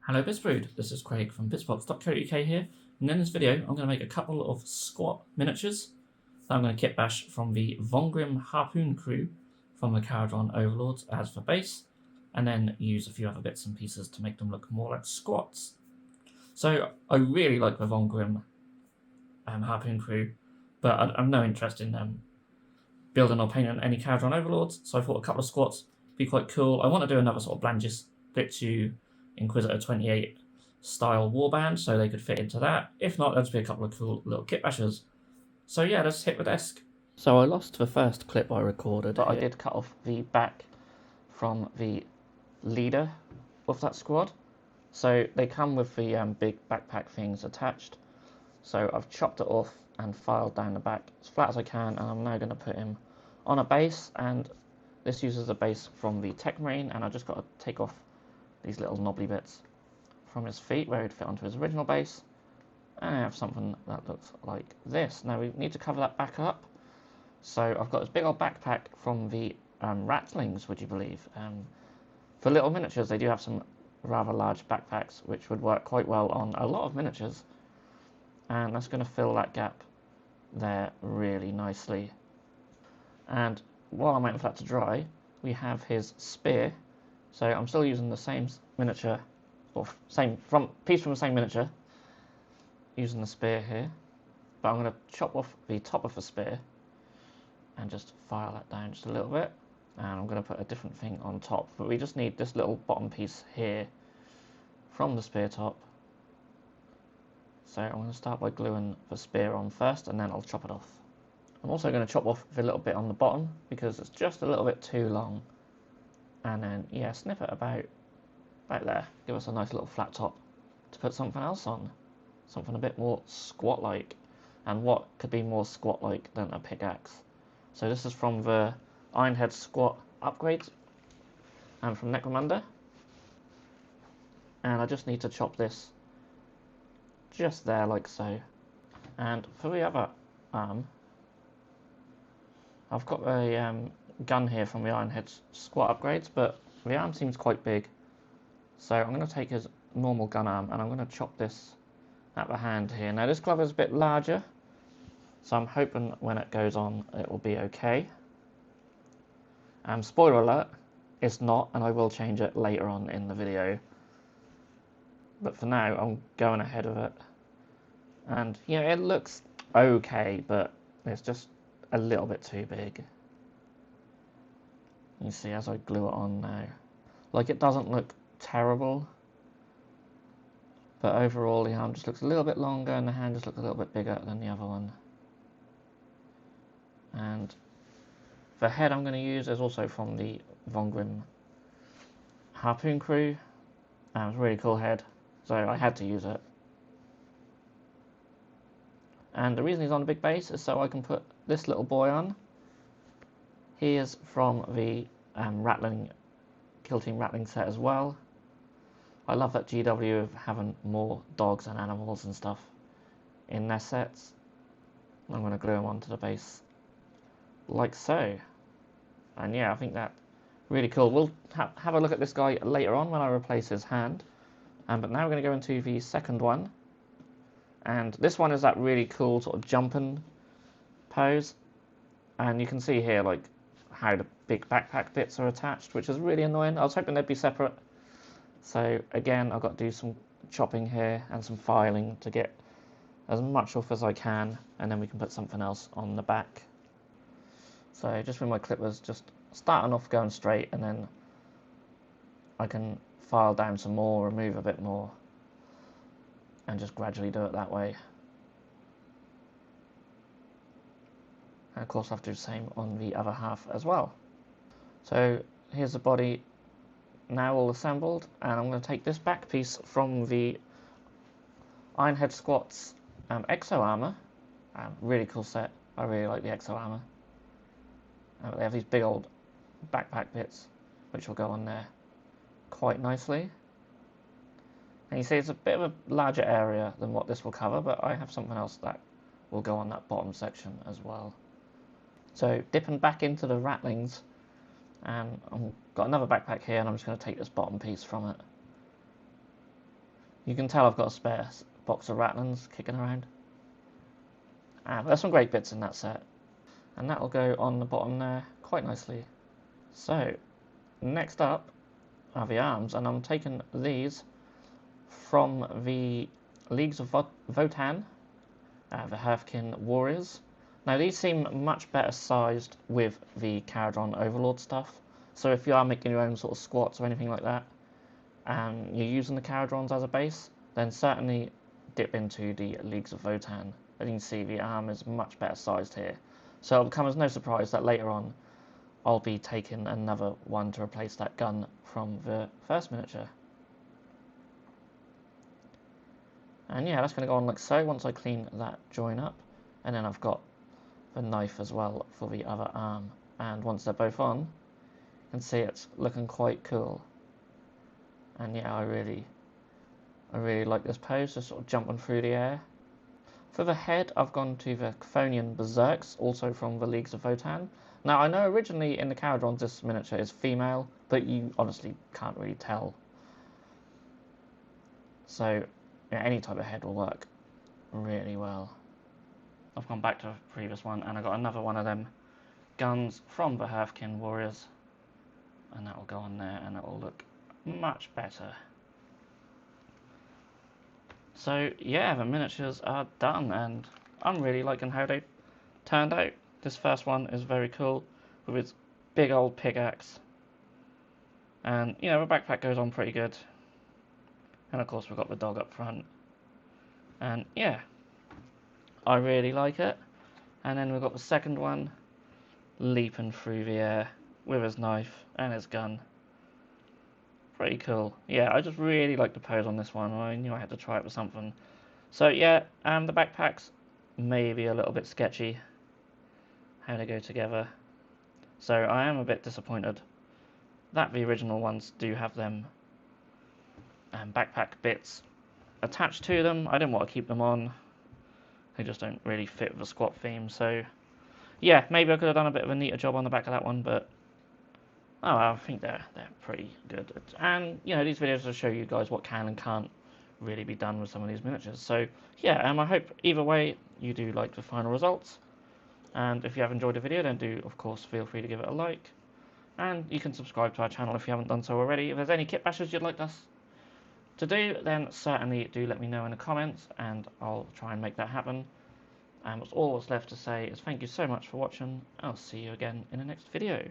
Hello Bizbrood, this is Craig from bizbox.co.uk here, and in this video I'm going to make a couple of squat miniatures that I'm going to kitbash from the Vongrim Harpoon crew from the Kharadron Overlords as for base, and then use a few other bits and pieces to make them look more like squats. So I really like the Vongrim Harpoon crew, but I'm no interest in building or painting any Kharadron Overlords, so I thought a couple of squats would be quite cool. I want to do another sort of Blanchis Blitzu Inquisitor 28 style warband, so they could fit into that. If not, there'll just be a couple of cool little kit bashers. So yeah, let's hit the desk. So I lost the first clip I recorded, but I did cut off the back from the leader of that squad. So they come with the big backpack things attached. So I've chopped it off and filed down the back as flat as I can, and I'm now going to put him on a base, and this uses a base from the Tech Marine, and I've just got to take off these little knobbly bits from his feet where he'd fit onto his original base, and I have something that looks like this. Now we need to cover that back up, so I've got this big old backpack from the Ratlings, would you believe. For little miniatures they do have some rather large backpacks which would work quite well on a lot of miniatures, and that's going to fill that gap there really nicely. And while I'm waiting for that to dry, we have his spear. So I'm still using the same miniature, or piece from the same miniature, using the spear here. But I'm going to chop off the top of the spear and just file that down just a little bit. And I'm going to put a different thing on top. But we just need this little bottom piece here from the spear top. So I'm going to start by gluing the spear on first, and then I'll chop it off. I'm also going to chop off the little bit on the bottom because it's just a little bit too long. And then, yeah, snip it about there. Give us a nice little flat top to put something else on. Something a bit more squat-like. And what could be more squat-like than a pickaxe? So this is from the Ironhead Squat upgrades and from Necromunda. And I just need to chop this just there, like so. And for the other arm, I've got a gun here from the Ironhead Squat upgrades, but the arm seems quite big. So I'm going to take his normal gun arm and I'm going to chop this at the hand here. Now this glove is a bit larger, so I'm hoping when it goes on it will be okay. Spoiler alert, it's not, and I will change it later on in the video. But for now I'm going ahead of it. And yeah, it looks okay, but it's just a little bit too big. You see as I glue it on now. Like, it doesn't look terrible, but overall the arm just looks a little bit longer and the hand just looks a little bit bigger than the other one. And the head I'm going to use is also from the Vongrim Harpoon crew. It's a really cool head, so I had to use it. And the reason he's on a big base is so I can put this little boy on. He is from the Kill Team Rattling set as well. I love that GW of having more dogs and animals and stuff in their sets. I'm going to glue him onto the base like so. And yeah, I think that's really cool. We'll have a look at this guy later on when I replace his hand. But now we're going to go into the second one. And this one is that really cool sort of jumping pose. And you can see here like how the big backpack bits are attached, which is really annoying. I was hoping they'd be separate. So again, I've got to do some chopping here and some filing to get as much off as I can, and then we can put something else on the back. So just with my clippers, just starting off going straight, and then I can file down some more, remove a bit more, and just gradually do it that way. And of course I have to do the same on the other half as well. So here's the body now all assembled, and I'm going to take this back piece from the Ironhead Squats Exo Armor. Really cool set, I really like the Exo Armor. They have these big old backpack bits which will go on there quite nicely. And you see it's a bit of a larger area than what this will cover, but I have something else that will go on that bottom section as well. So dipping back into the Ratlings, and I've got another backpack here, and I'm just going to take this bottom piece from it You can tell I've got a spare box of Ratlins kicking around. But there's some great bits in that set. And that will go on the bottom there quite nicely. So, next up are the arms, and I'm taking these from the Leagues of Votan, the Hearthkin Warriors. Now these seem much better sized with the Kharadron Overlord stuff, so if you are making your own sort of squats or anything like that, and you're using the Kharadrons as a base, then certainly dip into the Leagues of Votan. As you can see, the arm is much better sized here, so it'll come as no surprise that later on I'll be taking another one to replace that gun from the first miniature. And yeah, that's going to go on like so once I clean that join up. And then I've got the knife as well for the other arm. And once they're both on, you can see it's looking quite cool. And yeah, I really like this pose, just sort of jumping through the air. For the head, I've gone to the Chthonian Berserks, also from the Leagues of Votan. Now, I know originally in the Kharadrons this miniature is female, but you honestly can't really tell. So, yeah, any type of head will work really well. I've gone back to the previous one, and I got another one of them guns from the Hearthkin Warriors. And that will go on there, and it will look much better. So, yeah, the miniatures are done, and I'm really liking how they turned out. This first one is very cool, with its big old pickaxe. And, you know, the backpack goes on pretty good. And of course we've got the dog up front. And, yeah, I really like it. And then we've got the second one, leaping through the air with his knife and his gun. Pretty cool. Yeah, I just really like the pose on this one. I knew I had to try it with something. So, yeah, the backpacks may be a little bit sketchy how they go together. So I am a bit disappointed that the original ones do have them backpack bits attached to them. I didn't want to keep them on. They just don't really fit with the squat theme. So yeah, maybe I could have done a bit of a neater job on the back of that one, but oh, I think they're pretty good. And you know, these videos will show you guys what can and can't really be done with some of these miniatures. So yeah, I hope either way you do like the final results. And if you have enjoyed the video, then do of course feel free to give it a like. And you can subscribe to our channel if you haven't done so already. If there's any kit bashes you'd like us to do, then certainly do let me know in the comments, and I'll try and make that happen. And what's all that's left to say is thank you so much for watching. I'll see you again in the next video.